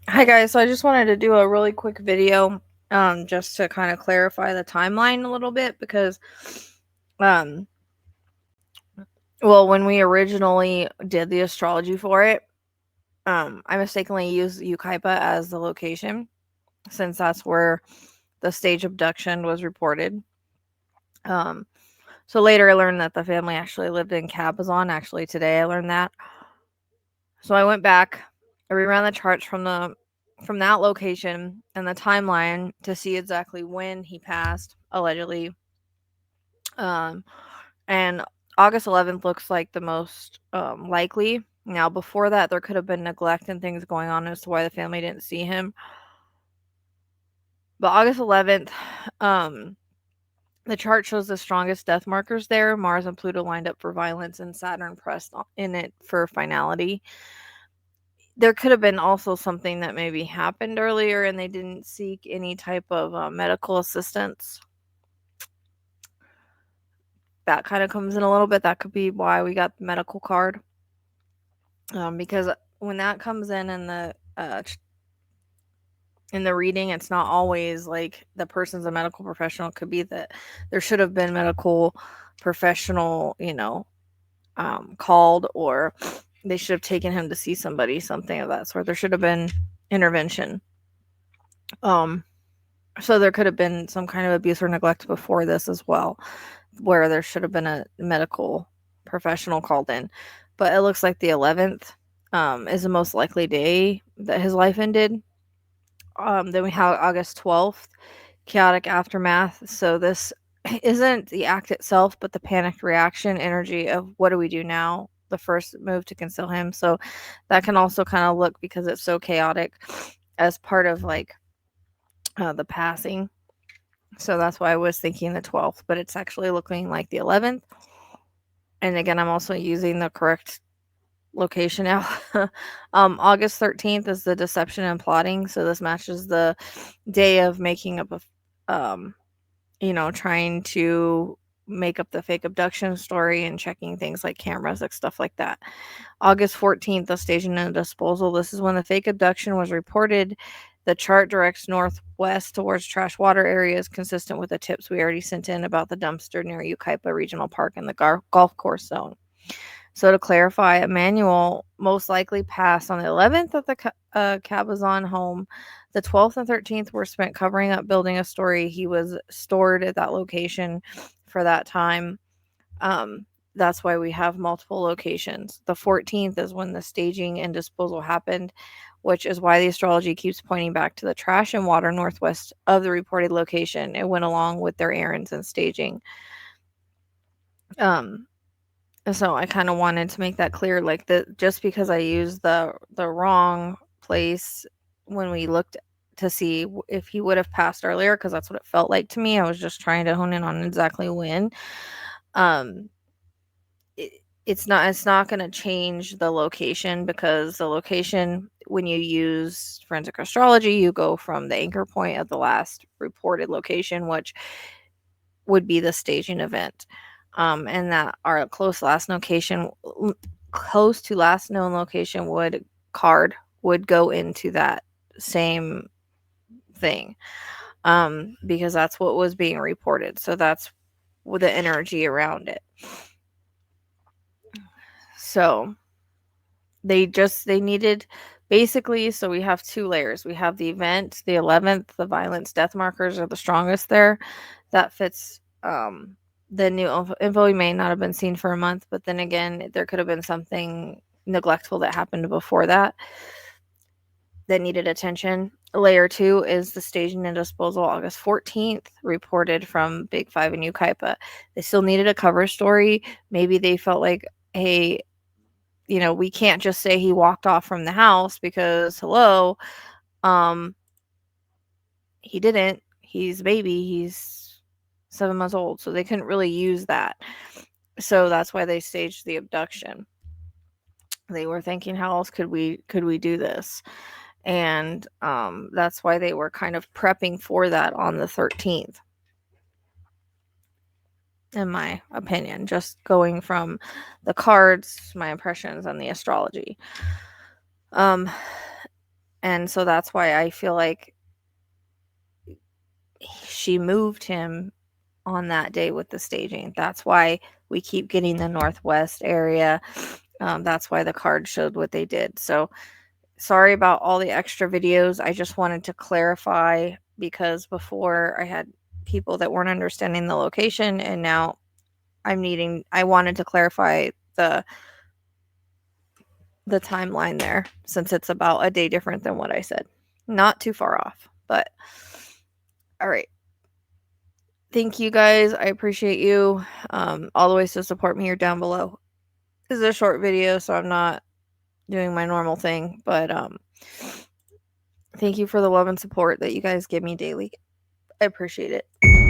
Hi guys, so I just wanted to do a really quick video just to kind of clarify the timeline a little bit because um when we originally did the astrology for it, I mistakenly used Ukaipa as the location since that's where the stage abduction was reported. Um so later I learned that the family actually lived in Cabazon. Actually today I learned that. So I went back, I reran the charts from that location and the timeline to see exactly when he passed, allegedly. Um, and August 11th looks like the most likely. Now, before that, there could have been neglect and things going on as to why the family didn't see him. But August 11th, um, the chart shows the strongest death markers there. Mars and Pluto lined up for violence, and Saturn pressed in it for finality. There could have been also something that maybe happened earlier and they didn't seek any type of medical assistance. That kind of comes in a little bit. That could be why we got the medical card. Because when that comes in the reading, it's not always like the person's a medical professional. It could be that there should have been medical professional, called, or they should have taken him to see somebody, something of that sort. There should have been intervention. Um, so there could have been some kind of abuse or neglect before this as well, where there should have been a medical professional called in. But it looks like the 11th is the most likely day that his life ended. Then we have August 12th, chaotic aftermath. So this isn't the act itself, but the panicked reaction energy of what do we do now? The first move to conceal him. So that can also kind of look, because it's so chaotic, as part of like the passing. So that's why I was thinking the 12th, but it's actually looking like the 11th. And again, I'm also using the correct location now. August 13th is the deception and plotting. So this matches the day of making up trying to make up the fake abduction story and checking things like cameras, like stuff like that. August 14th, the staging and disposal. This is when the fake abduction was reported. The chart directs northwest towards trash water areas, consistent with the tips we already sent in about the dumpster near Ukaipa Regional Park and the golf course zone. So to clarify, Emmanuel most likely passed on the 11th at the Cabazon home. The 12th and 13th were spent covering up building a story. He was stored at that location for that time. Um, that's why we have multiple locations. The 14th is when the staging and disposal happened, which is why the astrology keeps pointing back to the trash and water northwest of the reported location. It went along with their errands and staging. Um, so I kind of wanted to make that clear, like that just because I used the wrong place when we looked to see if he would have passed earlier, because that's what it felt like to me. I was just trying to hone in on exactly when. Um, it's not going to change the location, because the location, when you use forensic astrology, you go from the anchor point of the last reported location, which would be the staging event. And that our close to last known location would go into that same thing, because that's what was being reported. So that's with the energy around it. So they needed, basically, so we have two layers. We have the event, the 11th, the violence death markers are the strongest there. That fits the new info may not have been seen for a month, but then again, there could have been something neglectful that happened before that needed attention. Layer 2 is the staging and disposal, August 14th, reported from Big Five in Ukaipa. They still needed a cover story. Maybe they felt like, hey, we can't just say he walked off from the house, because hello, um, he didn't. He's a baby. He's 7 months old, so they couldn't really use that. So that's why they staged the abduction. They were thinking, how else could we do this? And that's why they were kind of prepping for that on the 13th, in my opinion, just going from the cards, my impressions, and the astrology. Um, And so that's why I feel like she moved him on that day with the staging. That's why we keep getting the northwest area. That's why the card showed what they did. So sorry about all the extra videos. I just wanted to clarify because before I had people that weren't understanding the location, and now I wanted to clarify the timeline there, since it's about a day different than what I said. Not too far off, but all right. Thank you guys. I appreciate you. All the ways to support me are down below. This is a short video, so I'm not doing my normal thing, but thank you for the love and support that you guys give me daily. I appreciate it.